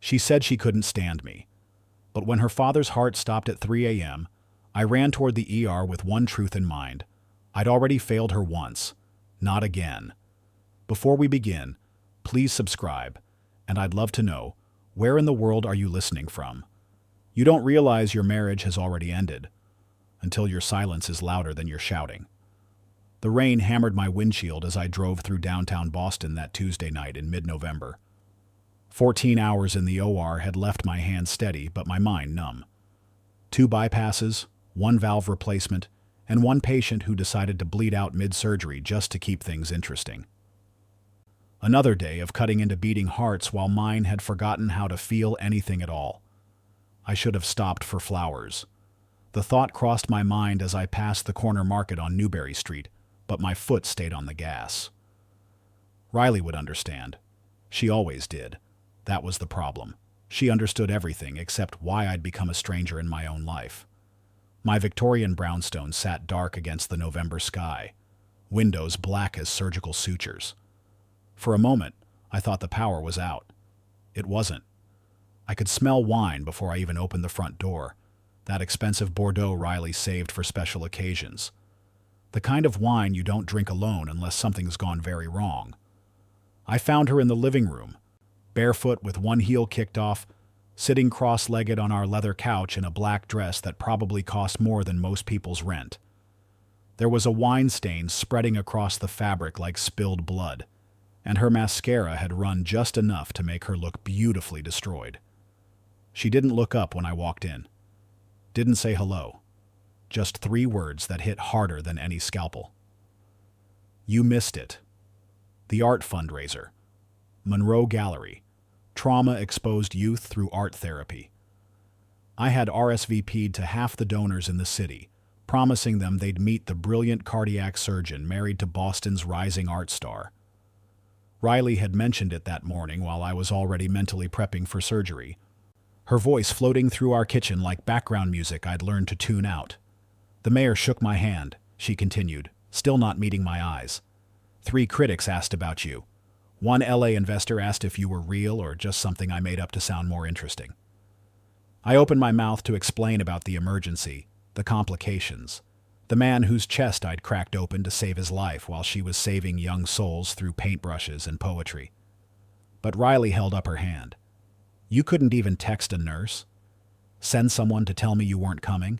She said she couldn't stand me. But when her father's heart stopped at 3 a.m., I ran toward the ER with one truth in mind. I'd already failed her once. Not again. Before we begin, please subscribe, and I'd love to know, where in the world are you listening from? You don't realize your marriage has already ended, until your silence is louder than your shouting. The rain hammered my windshield as I drove through downtown Boston that Tuesday night in mid-November. 14 hours in the OR had left my hands steady, but my mind numb. 2 bypasses, 1 valve replacement, and 1 patient who decided to bleed out mid-surgery just to keep things interesting. Another day of cutting into beating hearts while mine had forgotten how to feel anything at all. I should have stopped for flowers. The thought crossed my mind as I passed the corner market on Newberry Street, but my foot stayed on the gas. Riley would understand. She always did. That was the problem. She understood everything except why I'd become a stranger in my own life. My Victorian brownstone sat dark against the November sky, windows black as surgical sutures. For a moment, I thought the power was out. It wasn't. I could smell wine before I even opened the front door, that expensive Bordeaux Riley saved for special occasions. The kind of wine you don't drink alone unless something's gone very wrong. I found her in the living room, barefoot with one heel kicked off, sitting cross-legged on our leather couch in a black dress that probably cost more than most people's rent. There was a wine stain spreading across the fabric like spilled blood, and her mascara had run just enough to make her look beautifully destroyed. She didn't look up when I walked in. Didn't say hello. Just 3 words that hit harder than any scalpel. You missed it. The art fundraiser. Monroe Gallery. Trauma-exposed youth through art therapy. I had RSVP'd to half the donors in the city, promising them they'd meet the brilliant cardiac surgeon married to Boston's rising art star. Riley had mentioned it that morning while I was already mentally prepping for surgery, her voice floating through our kitchen like background music I'd learned to tune out. The mayor shook my hand, she continued, still not meeting my eyes. 3 critics asked about you. 1 LA investor asked if you were real or just something I made up to sound more interesting. I opened my mouth to explain about the emergency, the complications, the man whose chest I'd cracked open to save his life while she was saving young souls through paintbrushes and poetry. But Riley held up her hand. You couldn't even text a nurse? Send someone to tell me you weren't coming?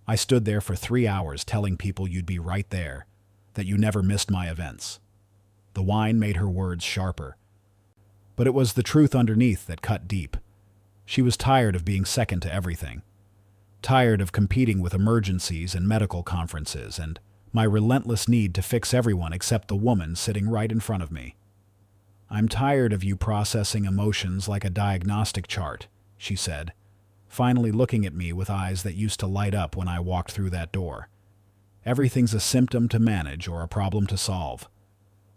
I stood there for 3 hours telling people you'd be right there, that you never missed my events. The wine made her words sharper. But it was the truth underneath that cut deep. She was tired of being second to everything. Tired of competing with emergencies and medical conferences and my relentless need to fix everyone except the woman sitting right in front of me. I'm tired of you processing emotions like a diagnostic chart, she said, finally looking at me with eyes that used to light up when I walked through that door. Everything's a symptom to manage or a problem to solve.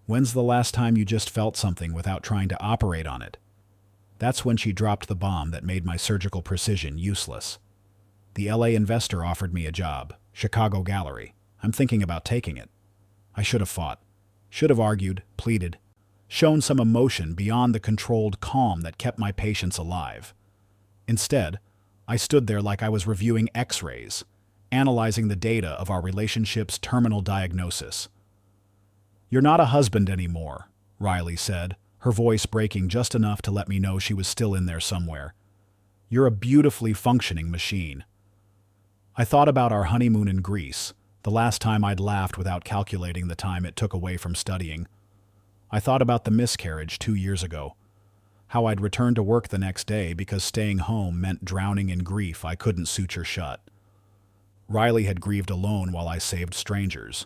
When's the last time you just felt something without trying to operate on it? That's when she dropped the bomb that made my surgical precision useless. The LA investor offered me a job, Chicago Gallery. I'm thinking about taking it. I should have fought, should have argued, pleaded, shown some emotion beyond the controlled calm that kept my patients alive. Instead, I stood there like I was reviewing X-rays, analyzing the data of our relationship's terminal diagnosis. You're not a husband anymore, Riley said, her voice breaking just enough to let me know she was still in there somewhere. You're a beautifully functioning machine. I thought about our honeymoon in Greece, the last time I'd laughed without calculating the time it took away from studying. I thought about the miscarriage 2 years ago, how I'd return to work the next day because staying home meant drowning in grief I couldn't suture shut. Riley had grieved alone while I saved strangers,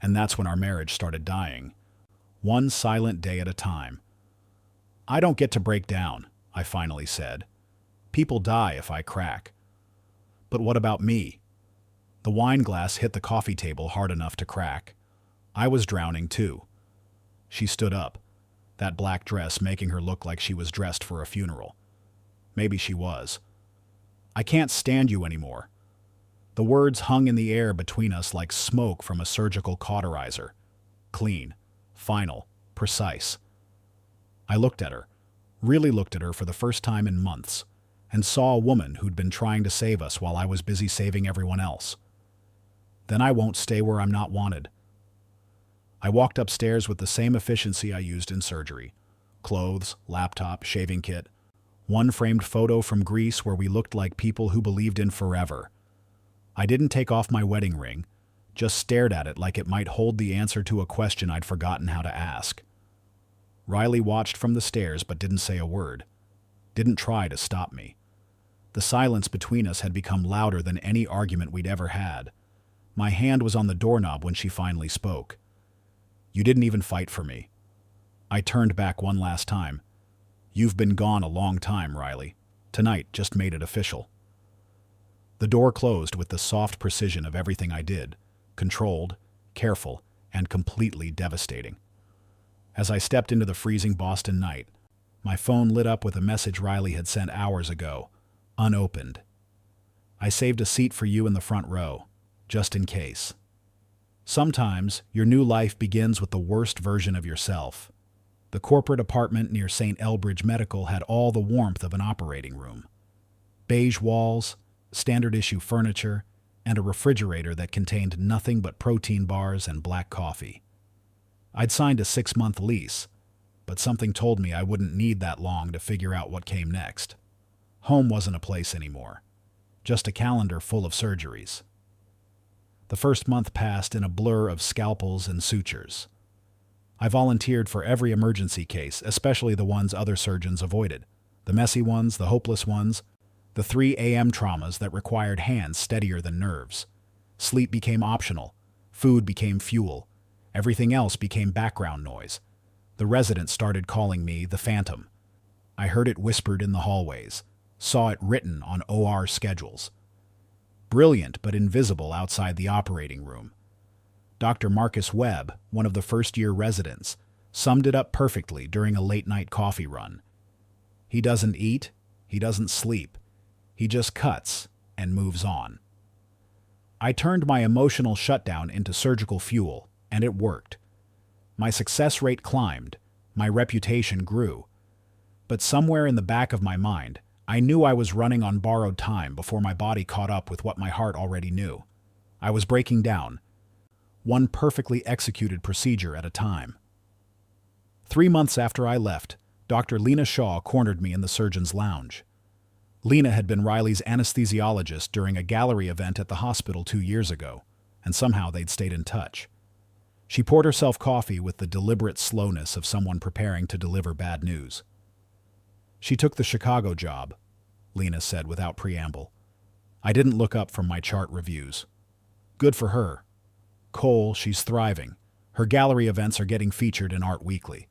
and that's when our marriage started dying, one silent day at a time. I don't get to break down, I finally said. People die if I crack. But what about me? The wine glass hit the coffee table hard enough to crack. I was drowning too. She stood up, that black dress making her look like she was dressed for a funeral. Maybe she was. I can't stand you anymore. The words hung in the air between us like smoke from a surgical cauterizer. Clean, final, precise. I looked at her, Really looked at her for the first time in months, and saw a woman who'd been trying to save us while I was busy saving everyone else. Then I won't stay where I'm not wanted. I walked upstairs with the same efficiency I used in surgery. Clothes, laptop, shaving kit. One framed photo from Greece where we looked like people who believed in forever. I didn't take off my wedding ring, just stared at it like it might hold the answer to a question I'd forgotten how to ask. Riley watched from the stairs but didn't say a word. Didn't try to stop me. The silence between us had become louder than any argument we'd ever had. My hand was on the doorknob when she finally spoke. You didn't even fight for me. I turned back one last time. You've been gone a long time, Riley. Tonight just made it official. The door closed with the soft precision of everything I did, controlled, careful, and completely devastating. As I stepped into the freezing Boston night, my phone lit up with a message Riley had sent hours ago, unopened. I saved a seat for you in the front row, just in case. Sometimes your new life begins with the worst version of yourself. The corporate apartment near St. Elbridge Medical had all the warmth of an operating room. Beige walls, standard-issue furniture, and a refrigerator that contained nothing but protein bars and black coffee. I'd signed a 6-month lease, but something told me I wouldn't need that long to figure out what came next. Home wasn't a place anymore, just a calendar full of surgeries. The first month passed in a blur of scalpels and sutures. I volunteered for every emergency case, especially the ones other surgeons avoided. The messy ones, the hopeless ones, the 3 a.m. traumas that required hands steadier than nerves. Sleep became optional. Food became fuel. Everything else became background noise. The residents started calling me the Phantom. I heard it whispered in the hallways, saw it written on OR schedules. Brilliant but invisible outside the operating room. Dr. Marcus Webb, one of the first-year residents, summed it up perfectly during a late-night coffee run. He doesn't eat, he doesn't sleep. He just cuts and moves on. I turned my emotional shutdown into surgical fuel, and it worked. My success rate climbed, my reputation grew. But somewhere in the back of my mind, I knew I was running on borrowed time before my body caught up with what my heart already knew. I was breaking down, one perfectly executed procedure at a time. 3 months after I left, Dr. Lena Shaw cornered me in the surgeon's lounge. Lena had been Riley's anesthesiologist during a gallery event at the hospital 2 years ago, and somehow they'd stayed in touch. She poured herself coffee with the deliberate slowness of someone preparing to deliver bad news. She took the Chicago job, Lena said without preamble. I didn't look up from my chart reviews. Good for her. Cole, she's thriving. Her gallery events are getting featured in Art Weekly.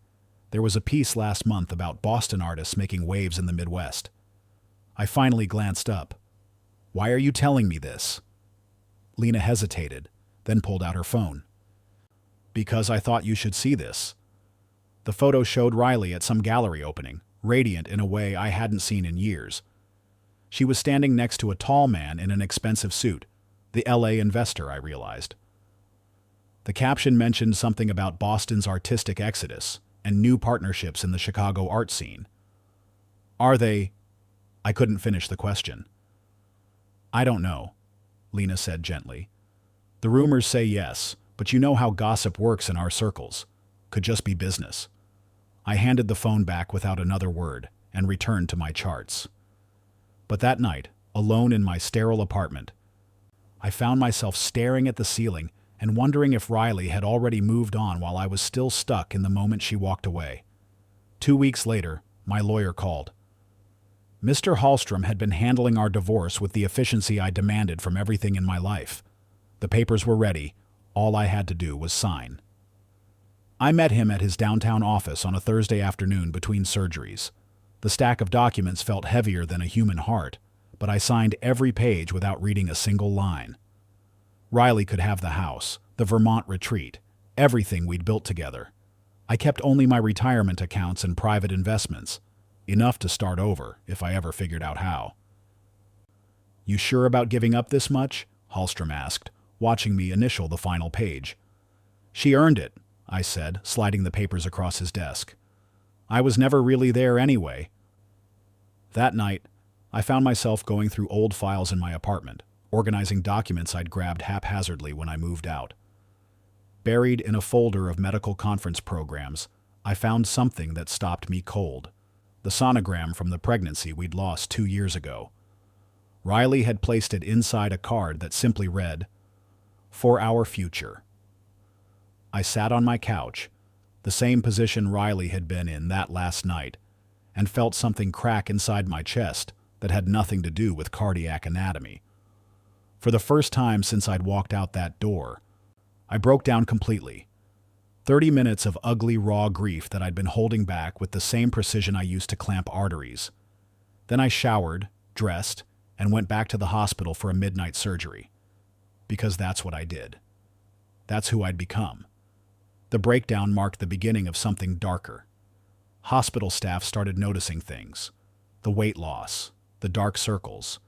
There was a piece last month about Boston artists making waves in the Midwest. I finally glanced up. Why are you telling me this? Lena hesitated, then pulled out her phone. Because I thought you should see this. The photo showed Riley at some gallery opening, radiant in a way I hadn't seen in years. She was standing next to a tall man in an expensive suit, the LA investor, I realized. The caption mentioned something about Boston's artistic exodus and new partnerships in the Chicago art scene. Are they? I couldn't finish the question. I don't know, Lena said gently. The rumors say yes, but you know how gossip works in our circles. Could just be business. I handed the phone back without another word and returned to my charts. But that night, alone in my sterile apartment, I found myself staring at the ceiling and wondering if Riley had already moved on while I was still stuck in the moment she walked away. 2 weeks later, my lawyer called. Mr. Hallstrom had been handling our divorce with the efficiency I demanded from everything in my life. The papers were ready. All I had to do was sign. I met him at his downtown office on a Thursday afternoon between surgeries. The stack of documents felt heavier than a human heart, but I signed every page without reading a single line. Riley could have the house, the Vermont retreat, everything we'd built together. I kept only my retirement accounts and private investments, enough to start over if I ever figured out how. You sure about giving up this much? Hallstrom asked, watching me initial the final page. She earned it, I said, sliding the papers across his desk. I was never really there anyway. That night, I found myself going through old files in my apartment, organizing documents I'd grabbed haphazardly when I moved out. Buried in a folder of medical conference programs, I found something that stopped me cold. The sonogram from the pregnancy we'd lost 2 years ago. Riley had placed it inside a card that simply read, "For our future." I sat on my couch, the same position Riley had been in that last night, and felt something crack inside my chest that had nothing to do with cardiac anatomy. For the first time since I'd walked out that door, I broke down completely. 30 minutes of ugly, raw grief that I'd been holding back with the same precision I used to clamp arteries. Then I showered, dressed, and went back to the hospital for a midnight surgery. Because that's what I did. That's who I'd become. The breakdown marked the beginning of something darker. Hospital staff started noticing things. The weight loss, the dark circles,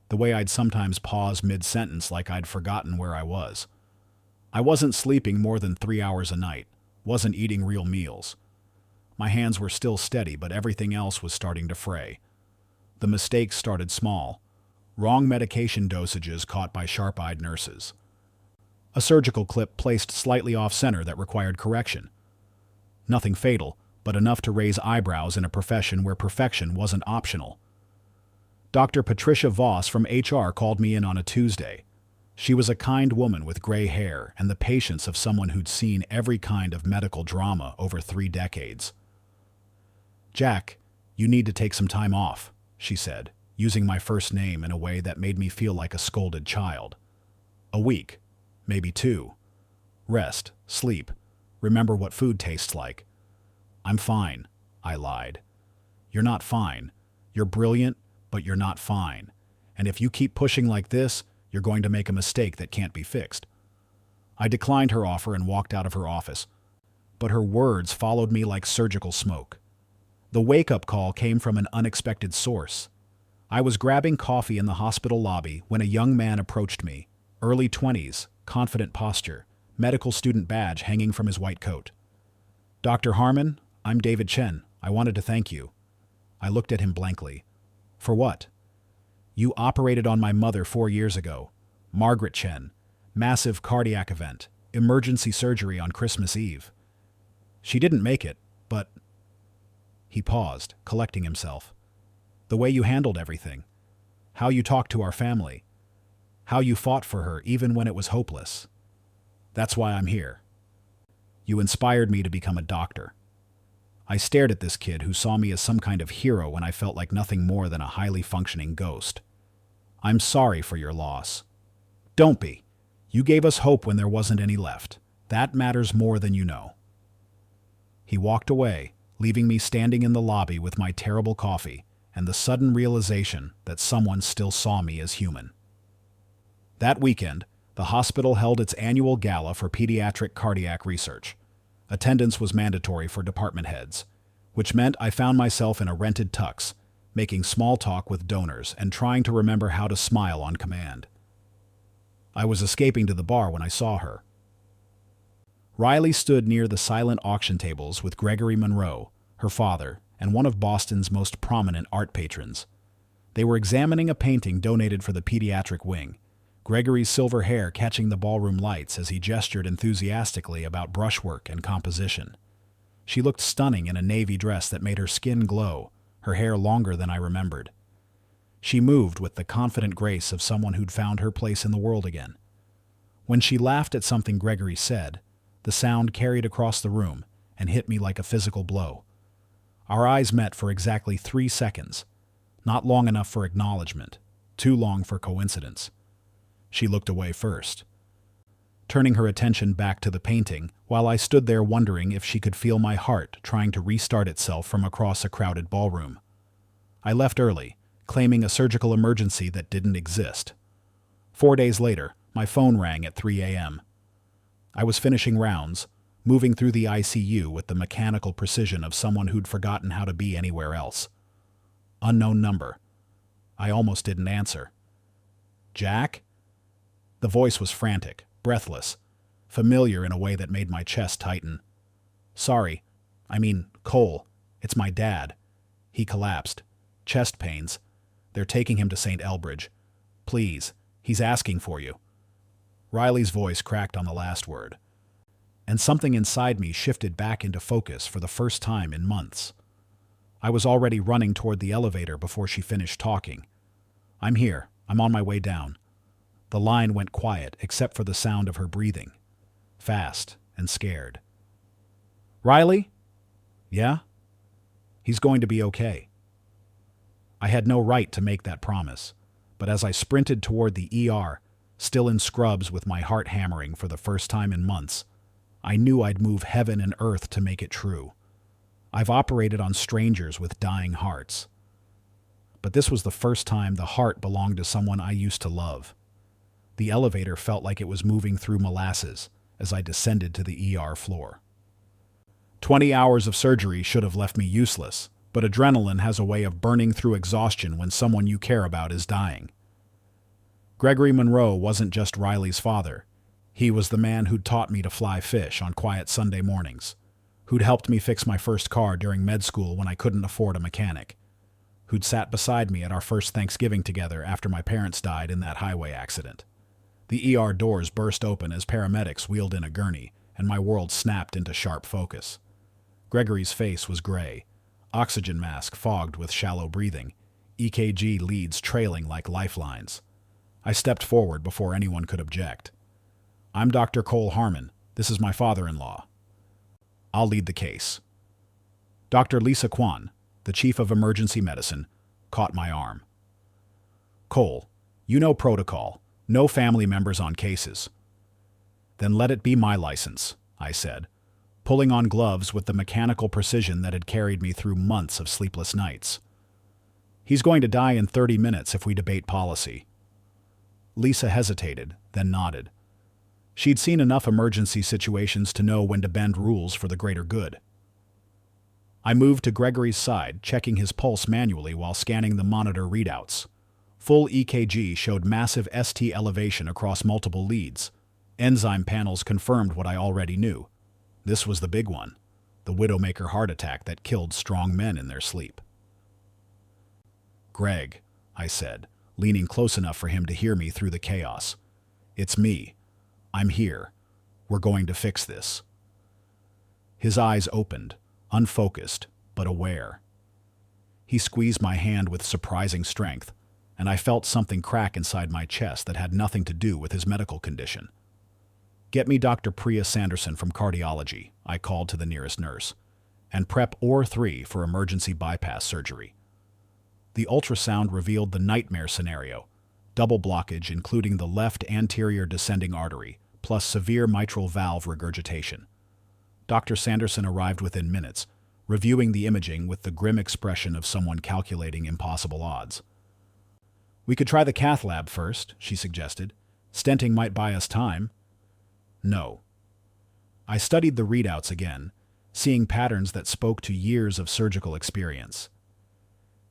the way I'd sometimes pause mid-sentence like I'd forgotten where I was. I wasn't sleeping more than 3 hours a night, wasn't eating real meals. My hands were still steady, but everything else was starting to fray. The mistakes started small. Wrong medication dosages caught by sharp-eyed nurses. A surgical clip placed slightly off-center that required correction. Nothing fatal, but enough to raise eyebrows in a profession where perfection wasn't optional. Dr. Patricia Voss from HR called me in on a Tuesday. She was a kind woman with gray hair and the patience of someone who'd seen every kind of medical drama over 3 decades. "Jack, you need to take some time off," she said, using my first name in a way that made me feel like a scolded child. "A week, maybe 2. Rest, sleep, remember what food tastes like." "I'm fine," I lied. "You're not fine. You're brilliant, but you're not fine. And if you keep pushing like this, you're going to make a mistake that can't be fixed." I declined her offer and walked out of her office. But her words followed me like surgical smoke. The wake-up call came from an unexpected source. I was grabbing coffee in the hospital lobby when a young man approached me, early 20s, confident posture, medical student badge hanging from his white coat. "Dr. Harmon, I'm David Chen. I wanted to thank you." I looked at him blankly. "For what?" "You operated on my mother 4 years ago. Margaret Chen. Massive cardiac event. Emergency surgery on Christmas Eve. She didn't make it, but..." He paused, collecting himself. "The way you handled everything. How you talked to our family. How you fought for her even when it was hopeless. That's why I'm here. You inspired me to become a doctor." I stared at this kid who saw me as some kind of hero when I felt like nothing more than a highly functioning ghost. "I'm sorry for your loss." "Don't be. You gave us hope when there wasn't any left. That matters more than you know." He walked away, leaving me standing in the lobby with my terrible coffee and the sudden realization that someone still saw me as human. That weekend, the hospital held its annual gala for pediatric cardiac research. Attendance was mandatory for department heads, which meant I found myself in a rented tux, making small talk with donors and trying to remember how to smile on command. I was escaping to the bar when I saw her. Riley stood near the silent auction tables with Gregory Monroe, her father, and one of Boston's most prominent art patrons. They were examining a painting donated for the pediatric wing, Gregory's silver hair catching the ballroom lights as he gestured enthusiastically about brushwork and composition. She looked stunning in a navy dress that made her skin glow, her hair longer than I remembered. She moved with the confident grace of someone who'd found her place in the world again. When she laughed at something Gregory said, the sound carried across the room and hit me like a physical blow. Our eyes met for exactly 3 seconds, not long enough for acknowledgement, too long for coincidence. She looked away first, turning her attention back to the painting while I stood there wondering if she could feel my heart trying to restart itself from across a crowded ballroom. I left early, claiming a surgical emergency that didn't exist. 4 days later, my phone rang at 3 a.m. I was finishing rounds, moving through the ICU with the mechanical precision of someone who'd forgotten how to be anywhere else. Unknown number. I almost didn't answer. "Jack?" The voice was frantic, breathless, familiar in a way that made my chest tighten. "Sorry. I mean, Cole. It's my dad. He collapsed. Chest pains. They're taking him to St. Elbridge. Please, he's asking for you." Riley's voice cracked on the last word, and something inside me shifted back into focus for the first time in months. I was already running toward the elevator before she finished talking. "I'm here. I'm on my way down." The line went quiet except for the sound of her breathing, fast and scared. "Riley?" "Yeah?" "He's going to be okay." I had no right to make that promise, but as I sprinted toward the ER, still in scrubs with my heart hammering for the first time in months, I knew I'd move heaven and earth to make it true. I've operated on strangers with dying hearts. But this was the first time the heart belonged to someone I used to love. The elevator felt like it was moving through molasses as I descended to the ER floor. 20 hours of surgery should have left me useless, but adrenaline has a way of burning through exhaustion when someone you care about is dying. Gregory Monroe wasn't just Riley's father. He was the man who'd taught me to fly fish on quiet Sunday mornings, who'd helped me fix my first car during med school when I couldn't afford a mechanic, who'd sat beside me at our first Thanksgiving together after my parents died in that highway accident. The ER doors burst open as paramedics wheeled in a gurney, and my world snapped into sharp focus. Gregory's face was gray, oxygen mask fogged with shallow breathing, EKG leads trailing like lifelines. I stepped forward before anyone could object. "I'm Dr. Cole Harmon. This is my father-in-law. I'll lead the case." Dr. Lisa Kwan, the chief of emergency medicine, caught my arm. "Cole, you know protocol. No family members on cases." "Then let it be my license," I said, pulling on gloves with the mechanical precision that had carried me through months of sleepless nights. "He's going to die in 30 minutes if we debate policy." Lisa hesitated, then nodded. She'd seen enough emergency situations to know when to bend rules for the greater good. I moved to Gregory's side, checking his pulse manually while scanning the monitor readouts. Full EKG showed massive ST elevation across multiple leads. Enzyme panels confirmed what I already knew. This was the big one, the Widowmaker heart attack that killed strong men in their sleep. "Greg," I said, leaning close enough for him to hear me through the chaos. "It's me. I'm here. We're going to fix this." His eyes opened, unfocused, but aware. He squeezed my hand with surprising strength, and I felt something crack inside my chest that had nothing to do with his medical condition. "Get me Dr. Priya Sanderson from cardiology," I called to the nearest nurse, "and prep OR3 for emergency bypass surgery." The ultrasound revealed the nightmare scenario: double blockage including the left anterior descending artery, plus severe mitral valve regurgitation. Dr. Sanderson arrived within minutes, reviewing the imaging with the grim expression of someone calculating impossible odds. "We could try the cath lab first," she suggested. "Stenting might buy us time." No. I studied the readouts again, seeing patterns that spoke to years of surgical experience.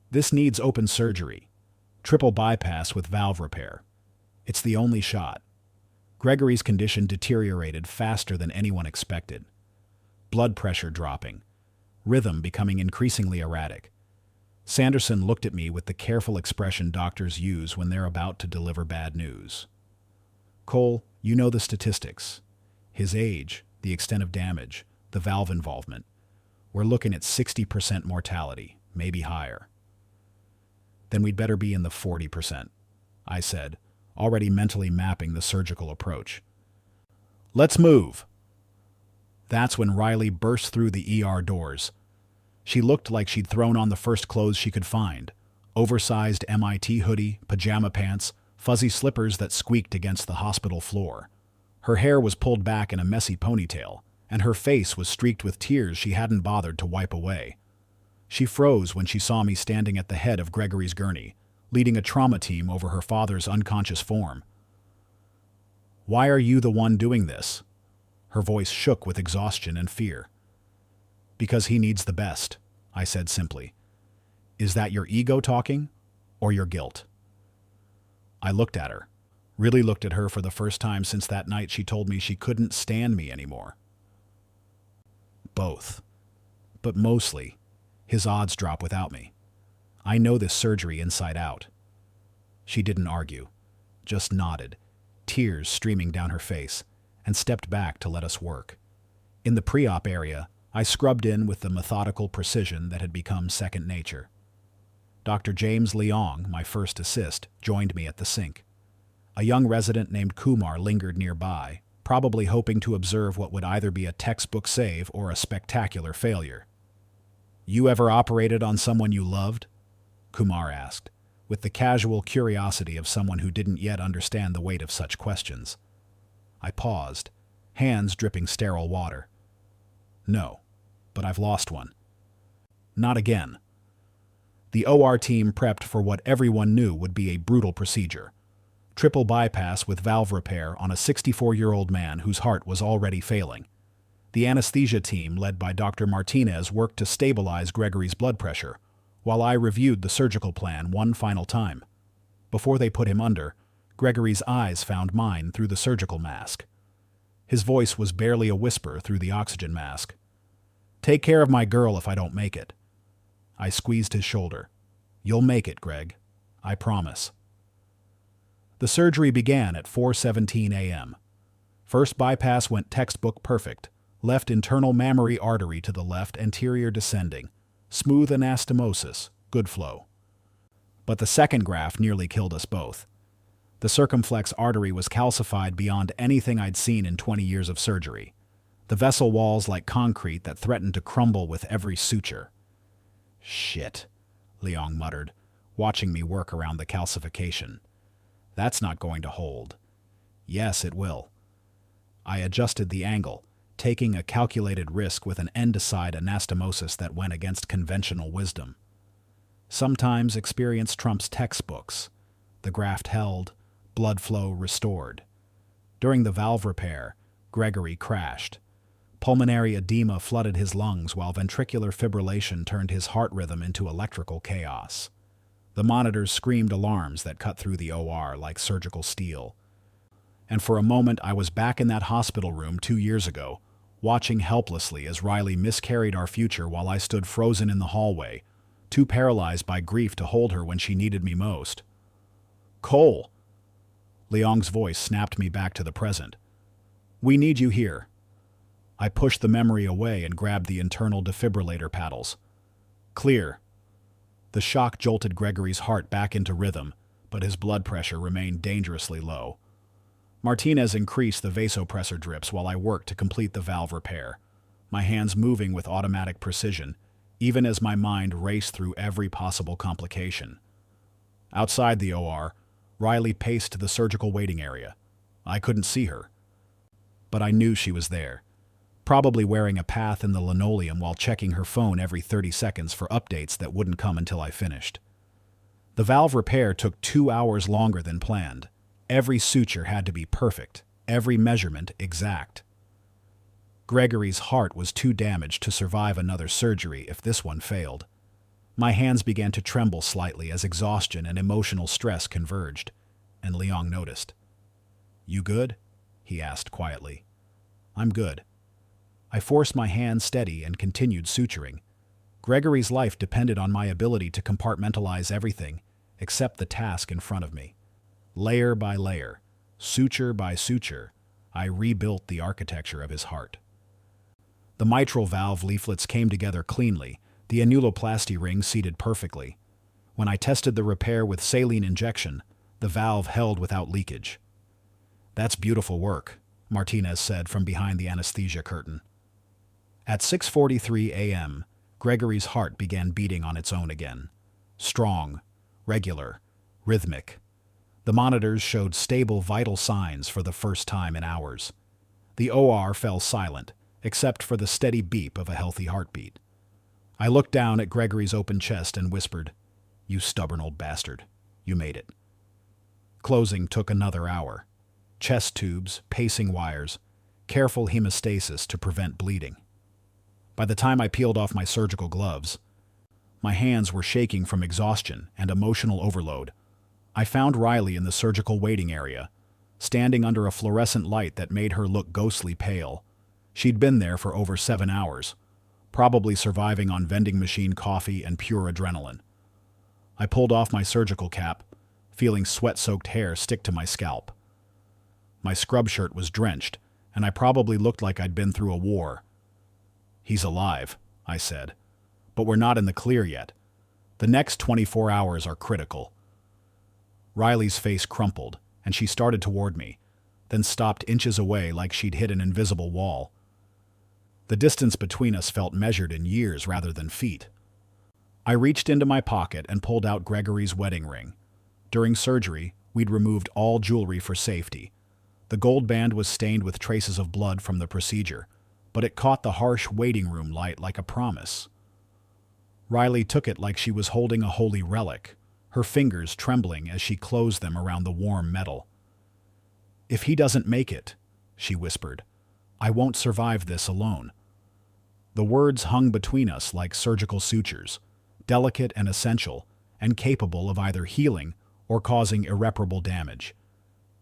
This needs open surgery, triple bypass with valve repair. It's the only shot. Gregory's condition deteriorated faster than anyone expected. Blood pressure dropping, rhythm becoming increasingly erratic. Sanderson looked at me with the careful expression doctors use when they're about to deliver bad news. "Cole, you know the statistics. His age, the extent of damage, the valve involvement. We're looking at 60% mortality, maybe higher." "Then we'd better be in the 40%, I said, already mentally mapping the surgical approach. "Let's move." That's when Riley burst through the ER doors. She looked like she'd thrown on the first clothes she could find: oversized MIT hoodie, pajama pants, fuzzy slippers that squeaked against the hospital floor. Her hair was pulled back in a messy ponytail, and her face was streaked with tears she hadn't bothered to wipe away. She froze when she saw me standing at the head of Gregory's gurney, leading a trauma team over her father's unconscious form. "Why are you the one doing this?" Her voice shook with exhaustion and fear. "Because he needs the best," I said simply. "Is that your ego talking, or your guilt?" I looked at her, really looked at her for the first time since that night she told me she couldn't stand me anymore. Both. But mostly, His odds drop without me. I know this surgery inside out. She didn't argue, just nodded, tears streaming down her face, and stepped back to let us work. In the pre-op area, I scrubbed in with the methodical precision that had become second nature. Dr. James Leong, my first assist, joined me at the sink. A young resident named Kumar lingered nearby, probably hoping to observe what would either be a textbook save or a spectacular failure. "You ever operated on someone you loved?" Kumar asked, with the casual curiosity of someone who didn't yet understand the weight of such questions. I paused, hands dripping sterile water. "No, but I've lost one." "Not again." The OR team prepped for what everyone knew would be a brutal procedure. Triple bypass with valve repair on a 64-year-old man whose heart was already failing. The anesthesia team, led by Dr. Martinez, worked to stabilize Gregory's blood pressure, while I reviewed the surgical plan one final time. Before they put him under, Gregory's eyes found mine through the surgical mask. His voice was barely a whisper through the oxygen mask. "Take care of my girl if I don't make it." I squeezed his shoulder. "You'll make it, Greg. I promise." The surgery began at 4:17 a.m. First bypass went textbook perfect. Left internal mammary artery to the left anterior descending. Smooth anastomosis, good flow. But the second graft nearly killed us both. The circumflex artery was calcified beyond anything I'd seen in 20 years of surgery. The vessel walls like concrete that threatened to crumble with every suture. "Shit," Leong muttered, watching me work around the calcification. "That's not going to hold." "Yes, it will." I adjusted the angle, taking a calculated risk with an end-to-side anastomosis that went against conventional wisdom. Sometimes experience trumps textbooks. The graft held, blood flow restored. During the valve repair, Gregory crashed. Pulmonary edema flooded his lungs while ventricular fibrillation turned his heart rhythm into electrical chaos. The monitors screamed alarms that cut through the OR like surgical steel. And for a moment I was back in that hospital room 2 years ago, watching helplessly as Riley miscarried our future while I stood frozen in the hallway, too paralyzed by grief to hold her when she needed me most. "Cole!" Leong's voice snapped me back to the present. "We need you here." I pushed the memory away and grabbed the internal defibrillator paddles. "Clear." The shock jolted Gregory's heart back into rhythm, but his blood pressure remained dangerously low. Martinez increased the vasopressor drips while I worked to complete the valve repair, my hands moving with automatic precision, even as my mind raced through every possible complication. Outside the OR, Riley paced to the surgical waiting area. I couldn't see her, but I knew she was there, probably wearing a path in the linoleum while checking her phone every 30 seconds for updates that wouldn't come until I finished. The valve repair took 2 hours longer than planned. Every suture had to be perfect, every measurement exact. Gregory's heart was too damaged to survive another surgery if this one failed. My hands began to tremble slightly as exhaustion and emotional stress converged, and Leong noticed. "You good?" he asked quietly. "I'm good." I forced my hands steady and continued suturing. Gregory's life depended on my ability to compartmentalize everything except the task in front of me. Layer by layer, suture by suture, I rebuilt the architecture of his heart. The mitral valve leaflets came together cleanly, the annuloplasty ring seated perfectly. When I tested the repair with saline injection, the valve held without leakage. "That's beautiful work," Martinez said from behind the anesthesia curtain. At 6:43 a.m., Gregory's heart began beating on its own again. Strong, regular, rhythmic. The monitors showed stable vital signs for the first time in hours. The OR fell silent, except for the steady beep of a healthy heartbeat. I looked down at Gregory's open chest and whispered, "You stubborn old bastard. You made it." Closing took another hour. Chest tubes, pacing wires, careful hemostasis to prevent bleeding. By the time I peeled off my surgical gloves, my hands were shaking from exhaustion and emotional overload. I found Riley in the surgical waiting area, standing under a fluorescent light that made her look ghostly pale. She'd been there for over 7 hours, probably surviving on vending machine coffee and pure adrenaline. I pulled off my surgical cap, feeling sweat-soaked hair stick to my scalp. My scrub shirt was drenched, and I probably looked like I'd been through a war. "He's alive," I said. "But we're not in the clear yet. The next 24 hours are critical." Riley's face crumpled, and she started toward me, then stopped inches away like she'd hit an invisible wall. The distance between us felt measured in years rather than feet. I reached into my pocket and pulled out Gregory's wedding ring. During surgery, we'd removed all jewelry for safety. The gold band was stained with traces of blood from the procedure, but it caught the harsh waiting room light like a promise. Riley took it like she was holding a holy relic, her fingers trembling as she closed them around the warm metal. "If he doesn't make it," she whispered, "I won't survive this alone." The words hung between us like surgical sutures, delicate and essential, and capable of either healing or causing irreparable damage.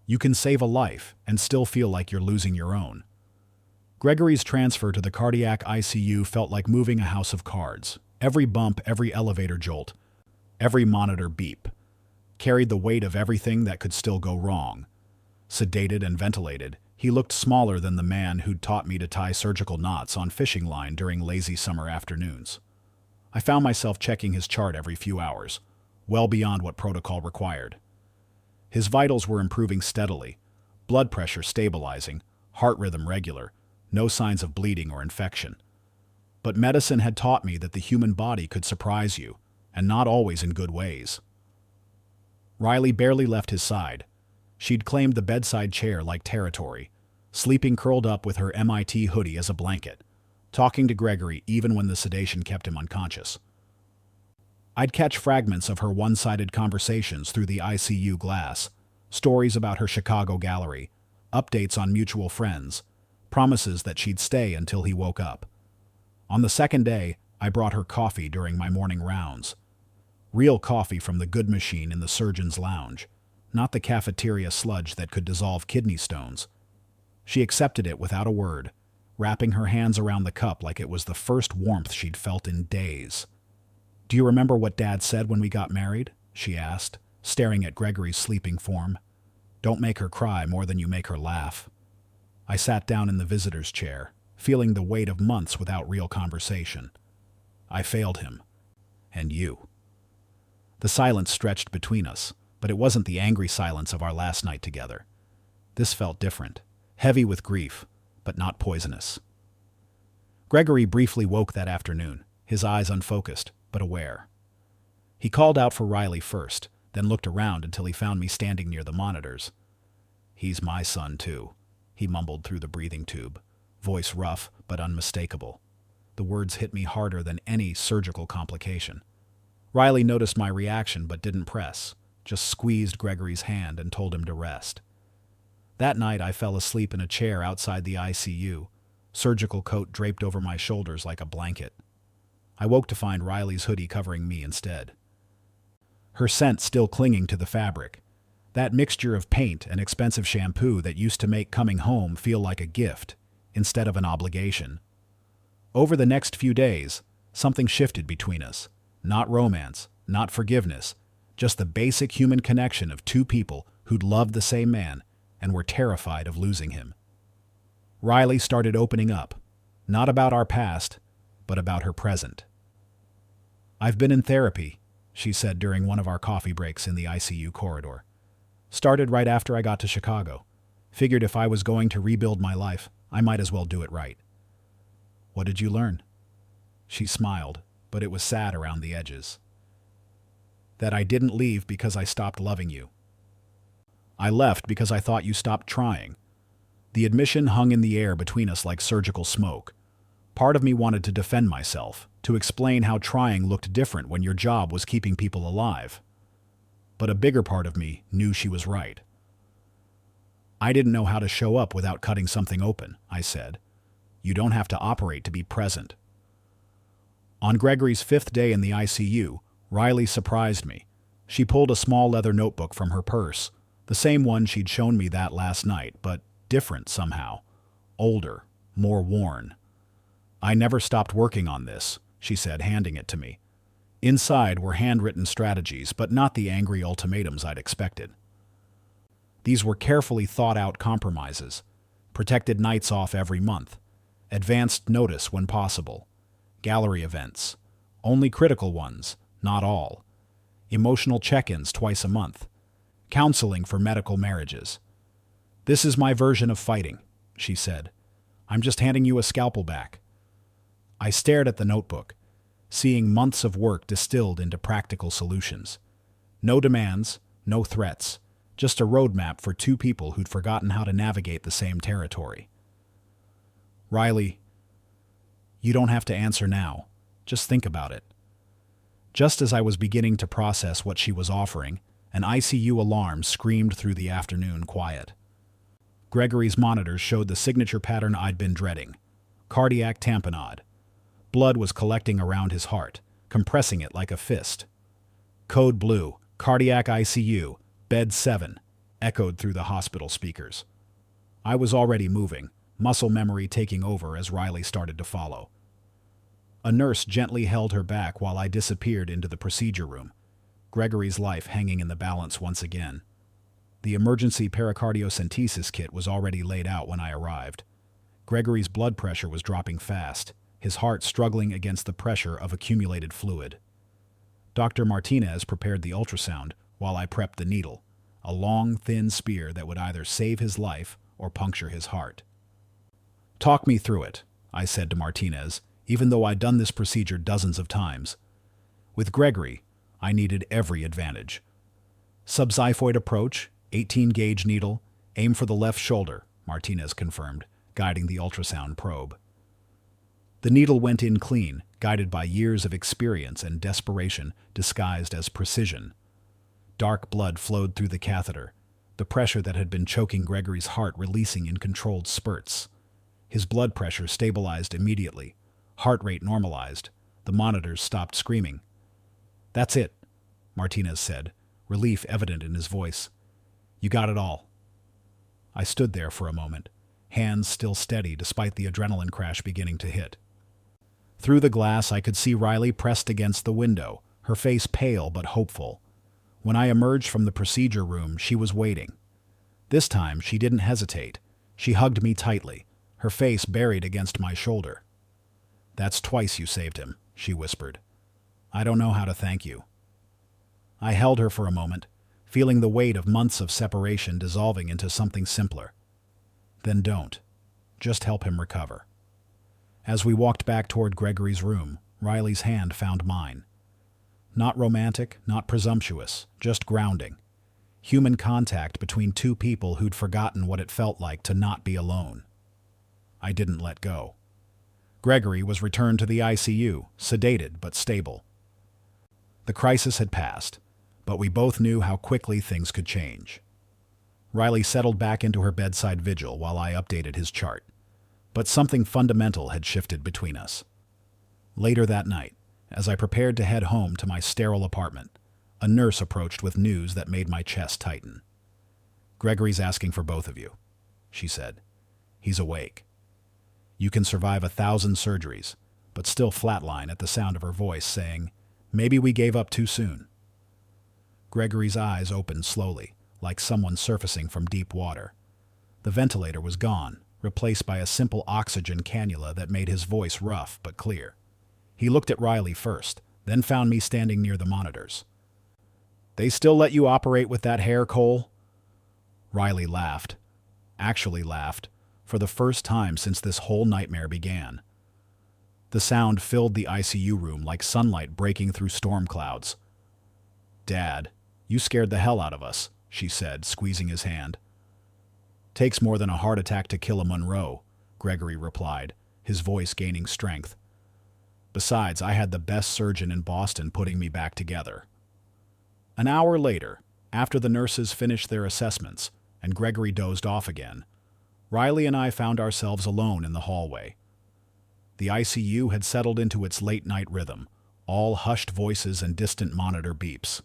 You can save a life and still feel like you're losing your own. Gregory's transfer to the cardiac ICU felt like moving a house of cards. Every bump, every elevator jolt, every monitor beep carried the weight of everything that could still go wrong. Sedated and ventilated, he looked smaller than the man who'd taught me to tie surgical knots on fishing line during lazy summer afternoons. I found myself checking his chart every few hours, well beyond what protocol required. His vitals were improving steadily, blood pressure stabilizing, heart rhythm regular, no signs of bleeding or infection. But medicine had taught me that the human body could surprise you, and not always in good ways. Riley barely left his side. She'd claimed the bedside chair like territory, sleeping curled up with her MIT hoodie as a blanket, talking to Gregory even when the sedation kept him unconscious. I'd catch fragments of her one-sided conversations through the ICU glass, stories about her Chicago gallery, updates on mutual friends, promises that she'd stay until he woke up. On the second day, I brought her coffee during my morning rounds. Real coffee from the good machine in the surgeon's lounge, not the cafeteria sludge that could dissolve kidney stones. She accepted it without a word, wrapping her hands around the cup like it was the first warmth she'd felt in days. "Do you remember what Dad said when we got married?" she asked, staring at Gregory's sleeping form. "Don't make her cry more than you make her laugh." I sat down in the visitor's chair, feeling the weight of months without real conversation. I failed him. And you. The silence stretched between us, but it wasn't the angry silence of our last night together. This felt different, heavy with grief, but not poisonous. Gregory briefly woke that afternoon, his eyes unfocused, but aware. He called out for Riley first, then looked around until he found me standing near the monitors. "He's my son, too," he mumbled through the breathing tube, voice rough but unmistakable. The words hit me harder than any surgical complication. Riley noticed my reaction but didn't press, just squeezed Gregory's hand and told him to rest. That night I fell asleep in a chair outside the ICU, surgical coat draped over my shoulders like a blanket. I woke to find Riley's hoodie covering me instead. Her scent still clinging to the fabric, that mixture of paint and expensive shampoo that used to make coming home feel like a gift instead of an obligation. Over the next few days, something shifted between us. Not romance, not forgiveness, just the basic human connection of two people who'd loved the same man and were terrified of losing him. Riley started opening up, not about our past, but about her present. "I've been in therapy," she said during one of our coffee breaks in the ICU corridor. "Started right after I got to Chicago. Figured if I was going to rebuild my life, I might as well do it right." "What did you learn?" She smiled, but it was sad around the edges. "That I didn't leave because I stopped loving you. I left because I thought you stopped trying." The admission hung in the air between us like surgical smoke. Part of me wanted to defend myself, to explain how trying looked different when your job was keeping people alive. But a bigger part of me knew she was right. "I didn't know how to show up without cutting something open," I said. "You don't have to operate to be present." On Gregory's 5th day in the ICU, Riley surprised me. She pulled a small leather notebook from her purse, the same one she'd shown me that last night, but different somehow. Older, more worn. I never stopped working on this, she said, handing it to me. Inside were handwritten strategies, but not the angry ultimatums I'd expected. These were carefully thought-out compromises. Protected nights off every month. Advanced notice when possible. Gallery events. Only critical ones, not all. Emotional check-ins twice a month. Counseling for medical marriages. This is my version of fighting, she said. I'm just handing you a scalpel back. I stared at the notebook, seeing months of work distilled into practical solutions. No demands, no threats, just a roadmap for two people who'd forgotten how to navigate the same territory. Riley, you don't have to answer now. Just think about it. Just as I was beginning to process what she was offering, an ICU alarm screamed through the afternoon quiet. Gregory's monitors showed the signature pattern I'd been dreading. Cardiac tamponade. Blood was collecting around his heart, compressing it like a fist. Code blue, cardiac ICU, bed 7, echoed through the hospital speakers. I was already moving, muscle memory taking over as Riley started to follow. A nurse gently held her back while I disappeared into the procedure room, Gregory's life hanging in the balance once again. The emergency pericardiocentesis kit was already laid out when I arrived. Gregory's blood pressure was dropping fast, his heart struggling against the pressure of accumulated fluid. Dr. Martinez prepared the ultrasound while I prepped the needle, a long, thin spear that would either save his life or puncture his heart. Talk me through it, I said to Martinez, even though I'd done this procedure dozens of times. With Gregory, I needed every advantage. Subxiphoid approach, 18-gauge needle, aim for the left shoulder, Martinez confirmed, guiding the ultrasound probe. The needle went in clean, guided by years of experience and desperation disguised as precision. Dark blood flowed through the catheter, the pressure that had been choking Gregory's heart releasing in controlled spurts. His blood pressure stabilized immediately, heart rate normalized, the monitors stopped screaming. That's it, Martinez said, relief evident in his voice. You got it all. I stood there for a moment, hands still steady despite the adrenaline crash beginning to hit. Through the glass, I could see Riley pressed against the window, her face pale but hopeful. When I emerged from the procedure room, she was waiting. This time, she didn't hesitate. She hugged me tightly, her face buried against my shoulder. That's twice you saved him, she whispered. I don't know how to thank you. I held her for a moment, feeling the weight of months of separation dissolving into something simpler. Then don't. Just help him recover. As we walked back toward Gregory's room, Riley's hand found mine. Not romantic, not presumptuous, just grounding. Human contact between two people who'd forgotten what it felt like to not be alone. I didn't let go. Gregory was returned to the ICU, sedated but stable. The crisis had passed, but we both knew how quickly things could change. Riley settled back into her bedside vigil while I updated his chart. But something fundamental had shifted between us. Later that night, as I prepared to head home to my sterile apartment, a nurse approached with news that made my chest tighten. Gregory's asking for both of you, she said. He's awake. You can survive 1,000 surgeries, but still flatline at the sound of her voice saying, maybe we gave up too soon. Gregory's eyes opened slowly, like someone surfacing from deep water. The ventilator was gone, replaced by a simple oxygen cannula that made his voice rough but clear. He looked at Riley first, then found me standing near the monitors. They still let you operate with that hair, Cole? Riley laughed. Actually laughed, for the first time since this whole nightmare began. The sound filled the ICU room like sunlight breaking through storm clouds. Dad, you scared the hell out of us, she said, squeezing his hand. Takes more than a heart attack to kill a Monroe, Gregory replied, his voice gaining strength. Besides, I had the best surgeon in Boston putting me back together. An hour later, after the nurses finished their assessments and Gregory dozed off again, Riley and I found ourselves alone in the hallway. The ICU had settled into its late-night rhythm, all hushed voices and distant monitor beeps.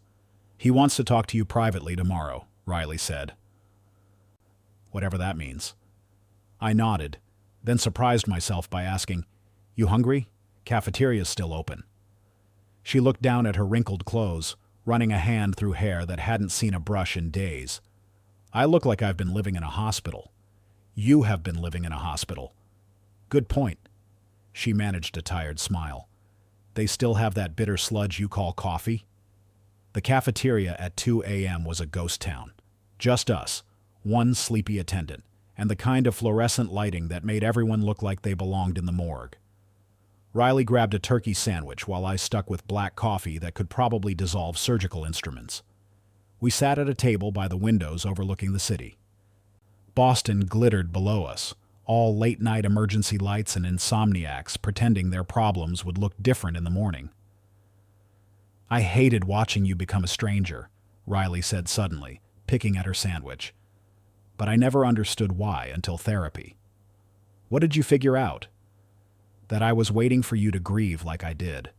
He wants to talk to you privately tomorrow, Riley said. Whatever that means. I nodded, then surprised myself by asking, You hungry? Cafeteria's still open. She looked down at her wrinkled clothes, running a hand through hair that hadn't seen a brush in days. I look like I've been living in a hospital. You have been living in a hospital. Good point. She managed a tired smile. They still have that bitter sludge you call coffee? The cafeteria at 2 a.m. was a ghost town. Just us, one sleepy attendant, and the kind of fluorescent lighting that made everyone look like they belonged in the morgue. Riley grabbed a turkey sandwich while I stuck with black coffee that could probably dissolve surgical instruments. We sat at a table by the windows overlooking the city. Boston glittered below us, all late-night emergency lights and insomniacs pretending their problems would look different in the morning. I hated watching you become a stranger, Riley said suddenly, picking at her sandwich. But I never understood why until therapy. What did you figure out? That I was waiting for you to grieve like I did.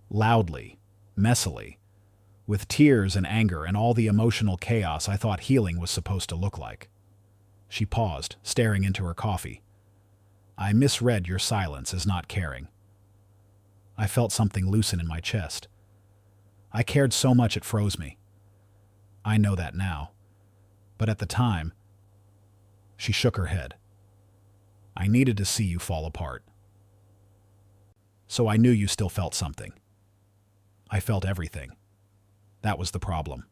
Loudly, messily, with tears and anger and all the emotional chaos I thought healing was supposed to look like. She paused, staring into her coffee. I misread your silence as not caring. I felt something loosen in my chest. I cared so much it froze me. I know that now. But at the time, she shook her head. I needed to see you fall apart. So I knew you still felt something. I felt everything. That was the problem.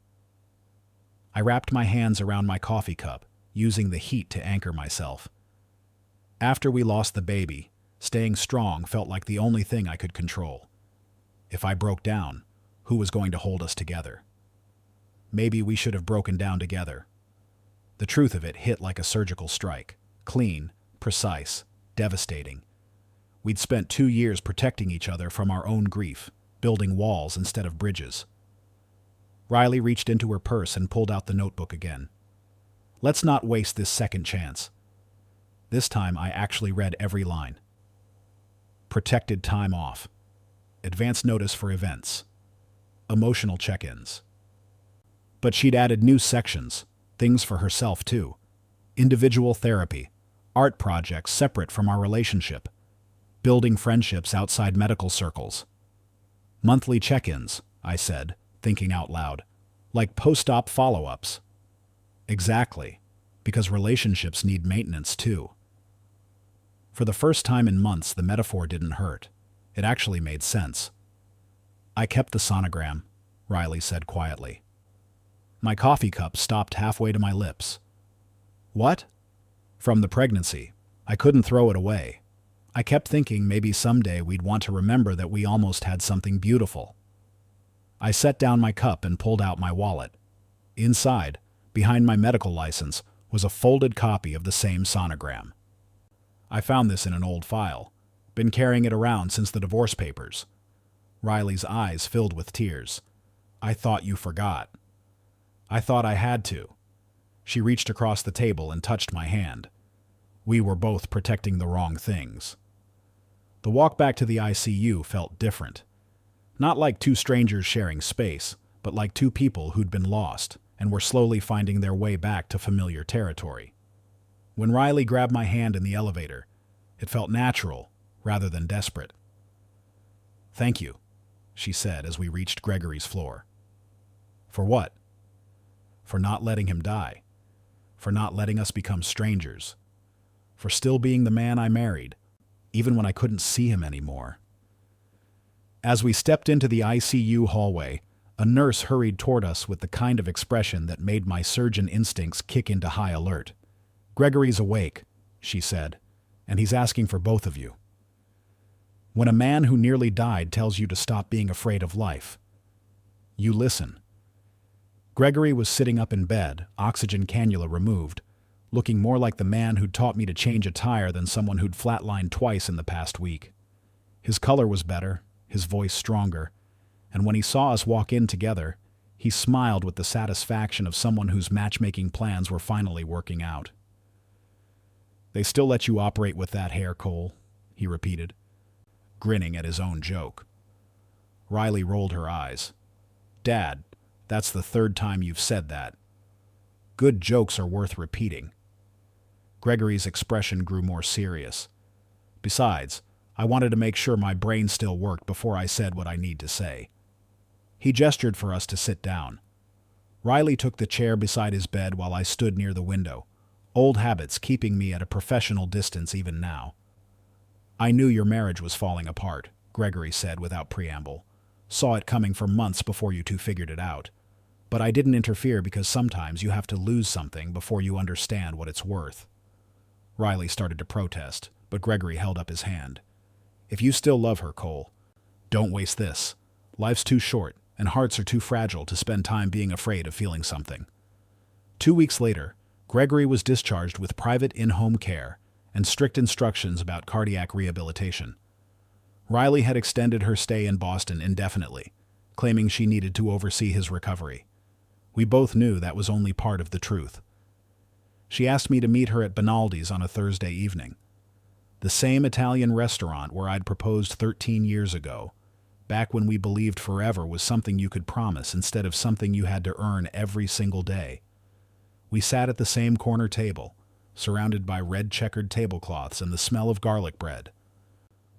I wrapped my hands around my coffee cup, using the heat to anchor myself. After we lost the baby, staying strong felt like the only thing I could control. If I broke down, who was going to hold us together? Maybe we should have broken down together. The truth of it hit like a surgical strike. Clean, precise, devastating. We'd spent 2 years protecting each other from our own grief, building walls instead of bridges. Riley reached into her purse and pulled out the notebook again. Let's not waste this second chance. This time I actually read every line. Protected time off. Advance notice for events. Emotional check-ins. But she'd added new sections, things for herself too. Individual therapy, art projects separate from our relationship, building friendships outside medical circles. Monthly check-ins, I said, thinking out loud, like post-op follow-ups. Exactly, because relationships need maintenance too. For the first time in months, the metaphor didn't hurt. It actually made sense. I kept the sonogram, Riley said quietly. My coffee cup stopped halfway to my lips. What? From the pregnancy. I couldn't throw it away. I kept thinking maybe someday we'd want to remember that we almost had something beautiful. I set down my cup and pulled out my wallet. Inside, behind my medical license, was a folded copy of the same sonogram. I found this in an old file. Been carrying it around since the divorce papers. Riley's eyes filled with tears. I thought you forgot. I thought I had to. She reached across the table and touched my hand. We were both protecting the wrong things. The walk back to the ICU felt different. Not like two strangers sharing space, but like two people who'd been lost and were slowly finding their way back to familiar territory. When Riley grabbed my hand in the elevator, it felt natural rather than desperate. Thank you, she said as we reached Gregory's floor. For what? For not letting him die. For not letting us become strangers. For still being the man I married, even when I couldn't see him anymore. As we stepped into the ICU hallway, a nurse hurried toward us with the kind of expression that made my surgeon instincts kick into high alert. Gregory's awake, she said, and he's asking for both of you. When a man who nearly died tells you to stop being afraid of life, you listen. Gregory was sitting up in bed, oxygen cannula removed, looking more like the man who'd taught me to change a tire than someone who'd flatlined twice in the past week. His color was better, his voice stronger, and when he saw us walk in together, he smiled with the satisfaction of someone whose matchmaking plans were finally working out. They still let you operate with that hair, Cole, he repeated, grinning at his own joke. Riley rolled her eyes. Dad, that's the third time you've said that. Good jokes are worth repeating. Gregory's expression grew more serious. Besides, I wanted to make sure my brain still worked before I said what I need to say. He gestured for us to sit down. Riley took the chair beside his bed while I stood near the window, old habits keeping me at a professional distance even now. I knew your marriage was falling apart, Gregory said without preamble. Saw it coming for months before you two figured it out. But I didn't interfere because sometimes you have to lose something before you understand what it's worth. Riley started to protest, but Gregory held up his hand. If you still love her, Cole, don't waste this. Life's too short, and hearts are too fragile to spend time being afraid of feeling something. 2 weeks later, Gregory was discharged with private in-home care and strict instructions about cardiac rehabilitation. Riley had extended her stay in Boston indefinitely, claiming she needed to oversee his recovery. We both knew that was only part of the truth. She asked me to meet her at Benaldi's on a Thursday evening, the same Italian restaurant where I'd proposed 13 years ago, back when we believed forever was something you could promise instead of something you had to earn every single day. We sat at the same corner table, surrounded by red checkered tablecloths and the smell of garlic bread.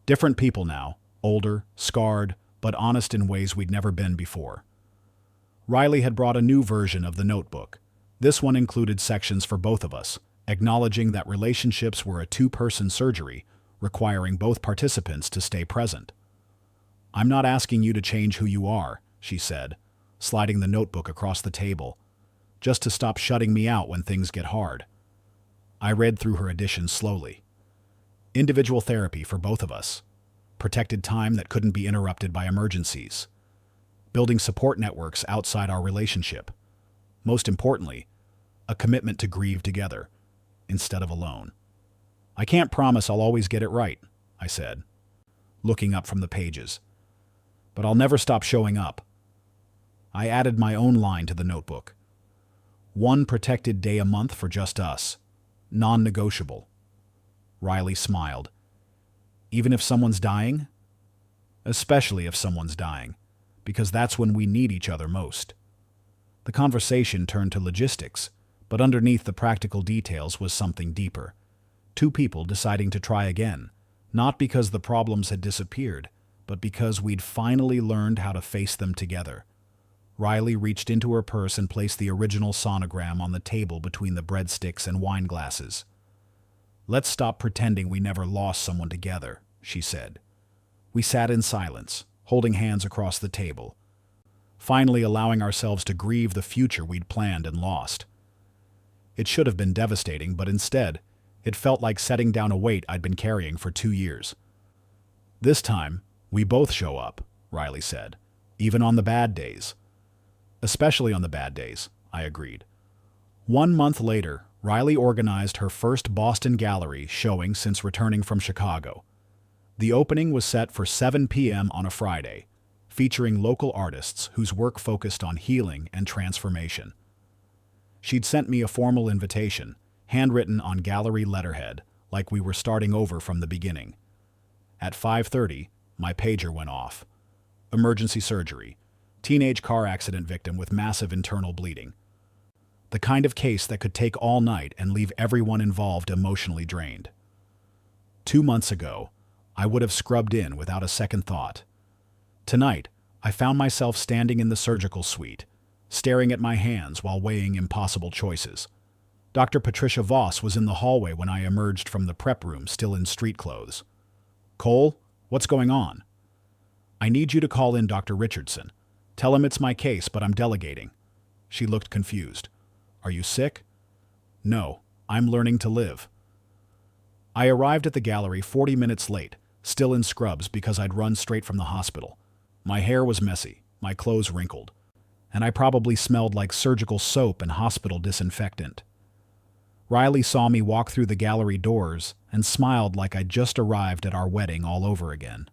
Different people now, older, scarred, but honest in ways we'd never been before. Riley had brought a new version of the notebook. This one included sections for both of us, acknowledging that relationships were a two-person surgery, requiring both participants to stay present. I'm not asking you to change who you are, she said, sliding the notebook across the table, just to stop shutting me out when things get hard. I read through her additions slowly. Individual therapy for both of us. Protected time that couldn't be interrupted by emergencies. Building support networks outside our relationship. Most importantly, a commitment to grieve together, instead of alone. I can't promise I'll always get it right, I said, looking up from the pages. But I'll never stop showing up. I added my own line to the notebook. 1 protected day a month for just us. Non-negotiable. Riley smiled. Even if someone's dying? Especially if someone's dying, because that's when we need each other most. The conversation turned to logistics, but underneath the practical details was something deeper. 2 people deciding to try again, not because the problems had disappeared, but because we'd finally learned how to face them together. Riley reached into her purse and placed the original sonogram on the table between the breadsticks and wine glasses. Let's stop pretending we never lost someone together, she said. We sat in silence, holding hands across the table, finally allowing ourselves to grieve the future we'd planned and lost. It should have been devastating, but instead, it felt like setting down a weight I'd been carrying for 2 years. This time, we both show up, Riley said, even on the bad days. Especially on the bad days, I agreed. 1 month later, Riley organized her first Boston gallery showing since returning from Chicago. The opening was set for 7 p.m. on a Friday, featuring local artists whose work focused on healing and transformation. She'd sent me a formal invitation, handwritten on gallery letterhead, like we were starting over from the beginning. At 5:30, my pager went off. Emergency surgery. Teenage car accident victim with massive internal bleeding. The kind of case that could take all night and leave everyone involved emotionally drained. 2 months ago, I would have scrubbed in without a second thought. Tonight, I found myself standing in the surgical suite, staring at my hands while weighing impossible choices. Dr. Patricia Voss was in the hallway when I emerged from the prep room still in street clothes. Cole, what's going on? I need you to call in Dr. Richardson. Tell him it's my case, but I'm delegating. She looked confused. Are you sick? No, I'm learning to live. I arrived at the gallery 40 minutes late, still in scrubs because I'd run straight from the hospital. My hair was messy, my clothes wrinkled, and I probably smelled like surgical soap and hospital disinfectant. Riley saw me walk through the gallery doors and smiled like I'd just arrived at our wedding all over again.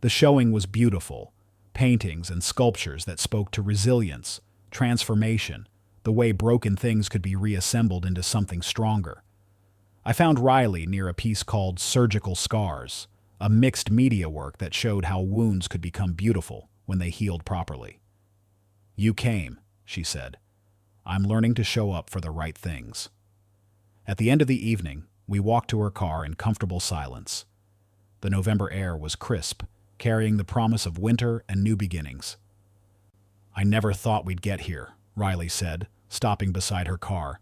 The showing was beautiful. Paintings and sculptures that spoke to resilience, transformation, the way broken things could be reassembled into something stronger. I found Riley near a piece called Surgical Scars, a mixed media work that showed how wounds could become beautiful when they healed properly. You came, she said. I'm learning to show up for the right things. At the end of the evening, we walked to her car in comfortable silence. The November air was crisp, carrying the promise of winter and new beginnings. "I never thought we'd get here," Riley said, stopping beside her car.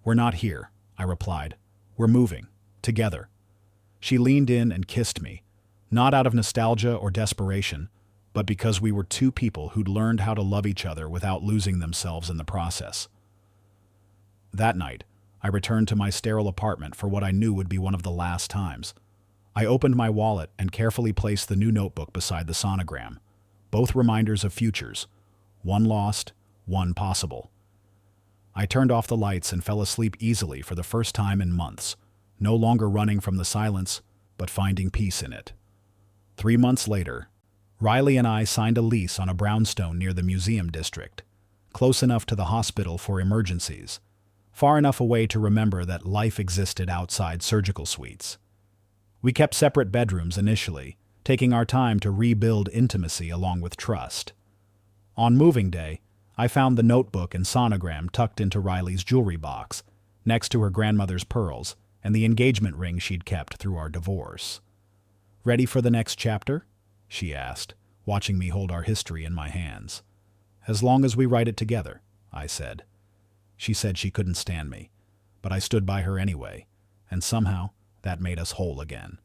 "We're not here," I replied. "We're moving. Together." She leaned in and kissed me, not out of nostalgia or desperation, but because we were two people who'd learned how to love each other without losing themselves in the process. That night, I returned to my sterile apartment for what I knew would be one of the last times. I opened my wallet and carefully placed the new notebook beside the sonogram, both reminders of futures, one lost, one possible. I turned off the lights and fell asleep easily for the first time in months, no longer running from the silence, but finding peace in it. 3 months later, Riley and I signed a lease on a brownstone near the museum district, close enough to the hospital for emergencies, far enough away to remember that life existed outside surgical suites. We kept separate bedrooms initially, taking our time to rebuild intimacy along with trust. On moving day, I found the notebook and sonogram tucked into Riley's jewelry box, next to her grandmother's pearls and the engagement ring she'd kept through our divorce. "Ready for the next chapter?" she asked, watching me hold our history in my hands. "As long as we write it together," I said. She said she couldn't stand me, but I stood by her anyway, and somehow that made us whole again.